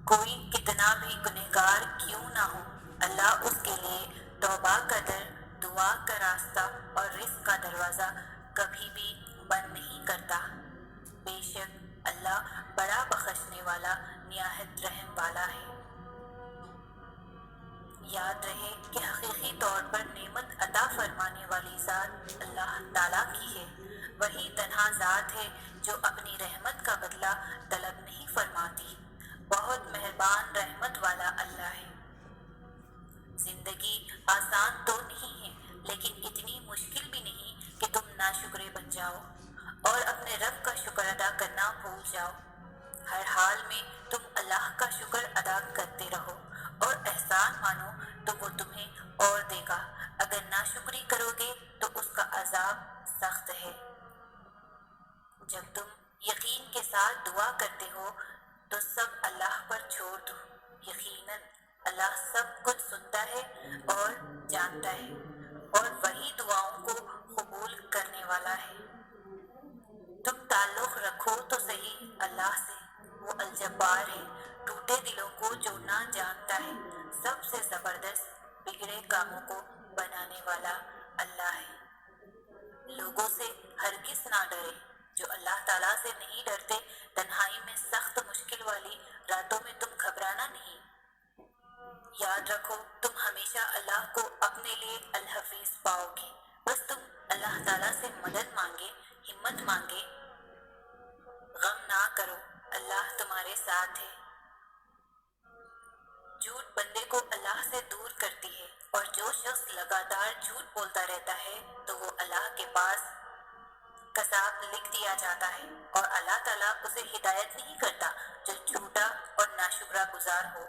کوئی کتنا بھی گنہگار کیوں نہ ہو، اللہ اس کے لیے توبہ کا در، دعا کا راستہ اور رزق کا دروازہ کبھی بھی بند نہیں کرتا۔ بے شک اللہ بڑا بخشنے والا، نہایت رحم والا ہے۔ یاد رہے کہ حقیقی طور پر نعمت عطا فرمانے والی ذات اللہ تعالیٰ کی ہے۔ وہی تنہا ذات ہے جو اپنی رحمت کا بدلہ طلب نہیں فرماتی۔ بہت مہربان رحمت والا اللہ ہے۔ زندگی آسان تو نہیں ہے، لیکن اتنی مشکل بھی نہیں کہ تم ناشکرے بن جاؤ اور اپنے رب کا شکر ادا کرنا بھول جاؤ۔ ہر حال میں تم اللہ کا شکر ادا کرتے رہو اور احسان مانو تو وہ تمہیں اور دے گا۔ اگر ناشکری کرو گے تو اس کا عذاب سخت ہے۔ جب تم یقین کے ساتھ دعا کرتے ہو تو سب اللہ پر چھوڑ دو۔ یقیناً اللہ سب کچھ سنتا ہے اور جانتا ہے، اور وہی دعاؤں کو قبول کرنے والا ہے۔ تم تعلق رکھو تو صحیح اللہ سے، وہ الجبار ہے، ٹوٹے دلوں کو جوڑنا جانتا ہے۔ سب سے زبردست بگڑے کاموں کو بنانے والا اللہ ہے۔ لوگوں سے ہرگز نہ ڈرے جو اللہ تعالیٰ سے نہیں ڈرتے۔ تنہائی میں سخت مشکل والی راتوں میں تم گھبرانا نہیں۔ یاد رکھو تم ہمیشہ اللہ کو اپنے لیے الحفیظ پاؤ گے۔ بس تم اللہ تعالیٰ سے مدد مانگے، ہمت مانگے، غم نہ کرو، اللہ تمہارے ساتھ ہے۔ جھوٹ بندے کو اللہ سے دور کرتی ہے، اور جو شخص لگاتار جھوٹ بولتا رہتا ہے تو وہ اللہ کے پاس کذاب لکھ دیا جاتا ہے، اور اللہ تعالیٰ اسے ہدایت نہیں کرتا جو جھوٹا اور ناشکرا گزار ہو۔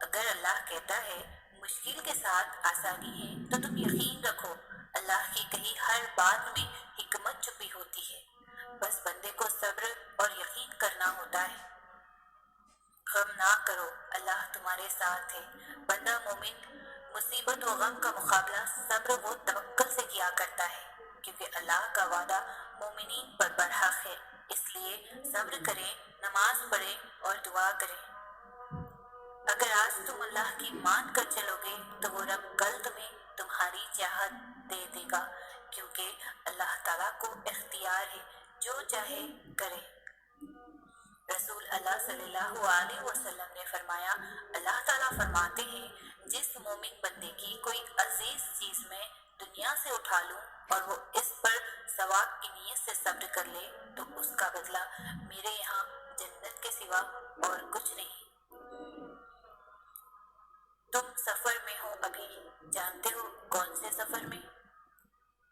اگر اللہ کہتا ہے مشکل کے ساتھ آسانی ہے تو تم یقین رکھو اللہ کی کہی ہر بات میں حکمت چھپی ہوتی ہے۔ بس بندے کو صبر اور یقین کرنا ہوتا ہے۔ غم نہ کرو، اللہ تمہارے ساتھ ہے۔ بندہ مومن مصیبت و غم کا مقابلہ صبر و توکل سے کیا کرتا ہے، کیونکہ اللہ کا وعدہ مومنین پر برحق ہے۔ اس لیے صبر کریں، نماز پڑھیں اور دعا کریں۔ اگر آج تم اللہ کی مان کر چلو گے تو وہ رب کل تمہیں تمہاری چاہت دے دے گا، کیونکہ اللہ تعالیٰ کو اختیار ہے، جو چاہے کرے۔ رسول اللہ صلی اللہ علیہ وسلم نے فرمایا، اللہ تعالیٰ فرماتے ہیں جس مومن بندے کی کوئی عزیز چیز میں دنیا سے اٹھا لوں اور وہ اس پر ثواب کی نیت سے صبر کر لے تو اس کا بدلہ میرے یہاں جنت کے سوا اور کچھ نہیں۔ تم سفر میں ہو ابھی، جانتے ہو کون سے سفر میں؟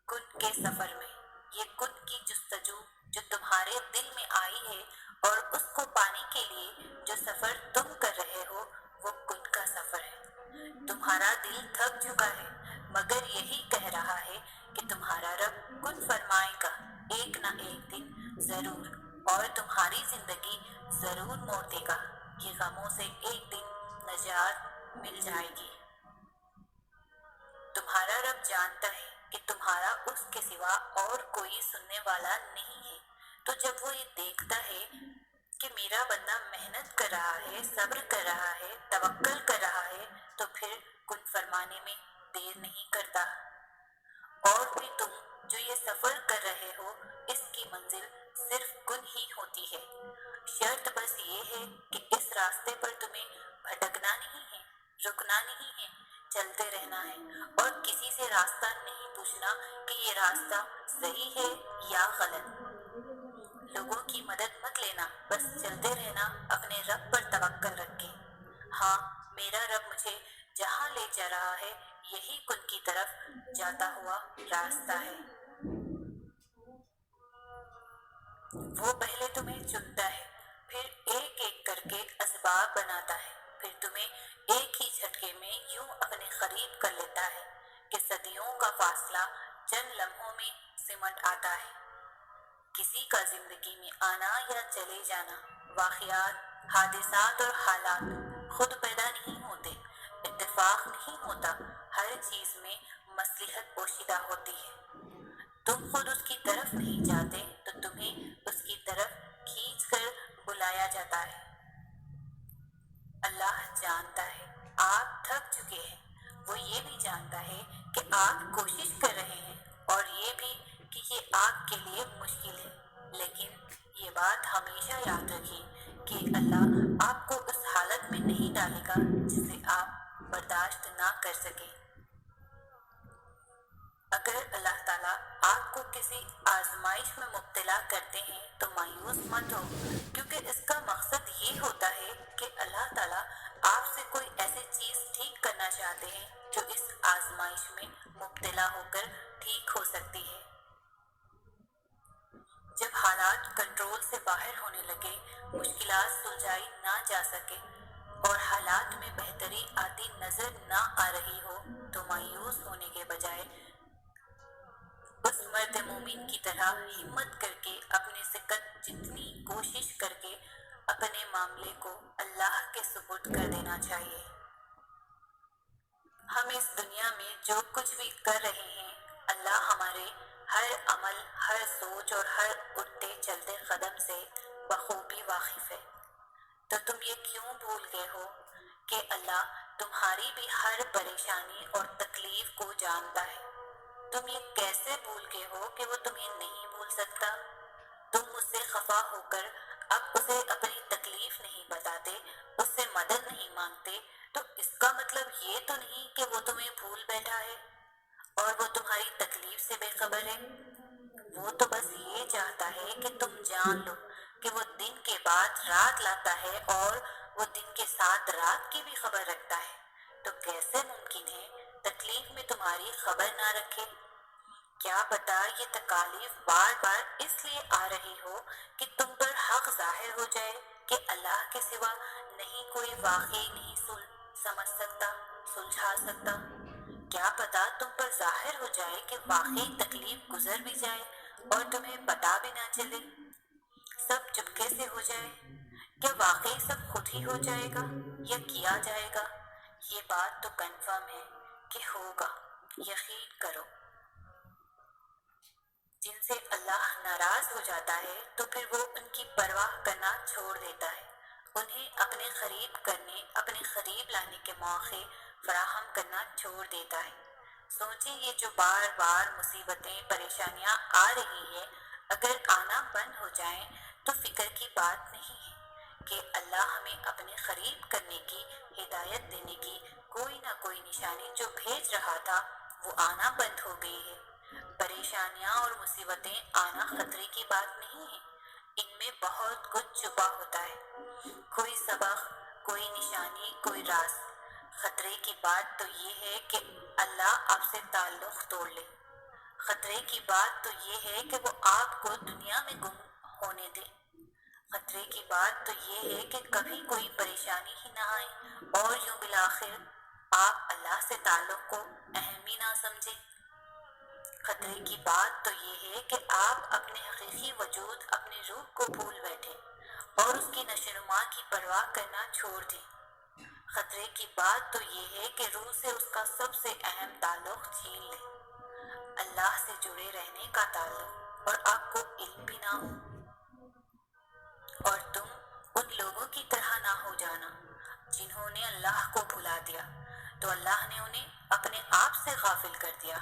کن کے سفر میں۔ یہ کن کی جستجو جو تمہارے دل میں آئی ہے اور اس کو پانے کے لیے جو سفر تم کر رہے ہو، وہ کن کا سفر ہے۔ تمہارا دل تھک چکا ہے، مگر یہی کہہ رہا ہے کہ تمہارا رب کن فرمائے گا ایک نہ ایک دن ضرور، اور تمہاری زندگی ضرور موڑ دے گا کہ غموں سے ایک دن نجات مل جائے گی۔ تمہارا رب جانتا ہے کہ تمہارا اس کے سوا اور کوئی سننے والا نہیں ہے، تو جب وہ یہ دیکھتا ہے کہ میرا بندہ محنت کر رہا ہے، صبر کر رہا ہے، توکل کر رہا ہے، تو پھر کن فرمانے میں دیر نہیں کرتا۔ اور پھر تم جو یہ سفر کر رہے ہو، اس کی منزل صرف کن ہی ہوتی ہے۔ شرط بس یہ ہے کہ اس راستے پر تمہیں بھٹکنا نہیں ہے، رکنا نہیں ہے، چلتے رہنا ہے، اور کسی سے راستہ نہیں پوچھنا کہ یہ راستہ صحیح ہے یا غلط۔ لوگوں کی مدد مت لینا، بس چلتے رہنا اپنے رب پر توکل رکھ کے۔ ہاں، میرا رب مجھے جہاں لے جا رہا ہے یہی کن کی طرف جاتا ہوا راستہ ہے۔ وہ پہلے تمہیں چنتا ہے، پھر ایک ایک کر کے اسباب بناتا ہے، پھر تمہیں ایک ہی جھٹکے میں یوں اپنے قریب کر لیتا ہے کہ صدیوں کا فاصلہ چند لمحوں میں سمٹ آتا ہے۔ کسی کا زندگی میں آنا یا چلے جانا، واقعات، حادثات اور حالات خود پیدا نہیں ہوتے، اتفاق نہیں ہوتا، ہر چیز میں مصلحت پوشیدہ ہوتی ہے۔ تم خود اس کی طرف نہیں جاتے تو تمہیں اس کی طرف کھینچ کر بلایا جاتا ہے۔ جانتا ہے آپ تھک چکے ہیں، وہ یہ بھی جانتا ہے کہ آپ کوشش کر رہے ہیں اور یہ بھی کہ یہ آپ کے لیے مشکل ہے، لیکن یہ بات ہمیشہ یاد رکھیں کہ اللہ آپ کو اس حالت میں نہیں ڈالے گا جسے آپ برداشت نہ کر سکیں۔ اگر اللہ تعالیٰ آپ کو کسی آزمائش میں مبتلا کرتے ہیں تو مایوس مت ہو، کیونکہ اس کا مقصد یہ ہوتا ہے کہ اللہ تعالیٰ آپ سے کوئی ایسی چیز ٹھیک کرنا چاہتے ہیں جو اس آزمائش میں مبتلا ہو کر ٹھیک ہو سکتی ہے۔ جب حالات کنٹرول سے باہر ہونے لگے، مشکلات سلجھائی نہ جا سکے اور حالات میں بہتری آتی نظر نہ آ رہی ہو تو مایوس ہونے کے بجائے اس مرد مومن کی طرح ہمت کر کے اپنے سکت جتنی کوشش کر کے اپنے معاملے کو اللہ کے سپرد کر دینا چاہیے۔ ہم اس دنیا میں جو کچھ بھی کر رہے ہیں، اللہ ہمارے ہر عمل، ہر سوچ اور ہر اٹھتے چلتے قدم سے بخوبی واقف ہے۔ تو تم یہ کیوں بھول گئے ہو کہ اللہ تمہاری بھی ہر پریشانی اور تکلیف کو جانتا ہے؟ تم یہ کیسے بھول گئے ہو کہ وہ تمہیں نہیں بھول سکتا؟ تم اس سے خفا ہو کر اب اسے اپنی تکلیف نہیں بتاتے، اس سے مدد نہیں مانگتے، تو اس کا مطلب یہ تو نہیں کہ وہ تمہیں بھول بیٹھا ہے اور وہ تمہاری تکلیف سے بے خبر ہے۔ وہ تو بس یہ چاہتا ہے کہ تم جان لو کہ وہ دن کے بعد رات لاتا ہے اور وہ دن کے ساتھ رات کی بھی خبر رکھتا ہے۔ تو کیسے ممکن ہے تکلیف میں تمہاری خبر نہ رکھے؟ کیا پتا یہ تکالیف بار بار اس لیے آ رہی ہو کہ تم پر حق ظاہر ہو جائے کہ اللہ کے سوا نہیں کوئی واقعی نہیں سمجھ سکتا، سلجھا سکتا۔ کیا پتا تم پر ظاہر ہو جائے کہ واقعی تکلیف گزر بھی جائے اور تمہیں پتا بھی نہ چلے، سب چپکے سے ہو جائے۔ کیا واقعی سب خود ہی ہو جائے گا یا کیا جائے گا؟ یہ بات تو کنفرم ہے کہ ہوگا، یقین کرو۔ جن سے اللہ ناراض ہو جاتا ہے تو پھر وہ ان کی پرواہ کرنا چھوڑ دیتا ہے، انہیں اپنے قریب کرنے، اپنے قریب لانے کے موقع فراہم کرنا چھوڑ دیتا ہے۔ سوچیں یہ جو بار بار مصیبتیں، پریشانیاں آ رہی ہیں، اگر آنا بند ہو جائیں تو فکر کی بات نہیں ہے کہ اللہ ہمیں اپنے قریب کرنے کی، ہدایت دینے کی کوئی نہ کوئی نشانی جو بھیج رہا تھا وہ آنا بند ہو گئی ہے۔ پریشانیاں اور مصیبتیں آنا خطرے کی بات نہیں ہے، ان میں بہت کچھ چھپا ہوتا ہے، کوئی سبق، کوئی نشانی، کوئی راز۔ خطرے کی بات تو یہ ہے کہ اللہ آپ سے تعلق توڑ لے، خطرے کی بات تو یہ ہے کہ وہ آپ کو دنیا میں گم ہونے دے، خطرے کی بات تو یہ ہے کہ کبھی کوئی پریشانی ہی نہ آئے اور یوں بالآخر آپ اللہ سے تعلق کو اہم ہی نہ سمجھیں۔ خطرے کی بات تو یہ ہے کہ آپ اپنے حقیقی وجود، اپنے روح کو بھول بیٹھیں اور اس کی نشو و نما کی پرواہ کرنا چھوڑ دیں۔ خطرے کی بات تو یہ ہے کہ روح سے اس کا سب سے اہم تعلق چھین لیں، اللہ سے جڑے رہنے کا تعلق، اور آپ کو علم بھی نہ ہو اور تم ان لوگوں کی طرح نہ ہو جانا جنہوں نے اللہ کو بھلا دیا تو اللہ نے انہیں اپنے آپ سے غافل کر دیا۔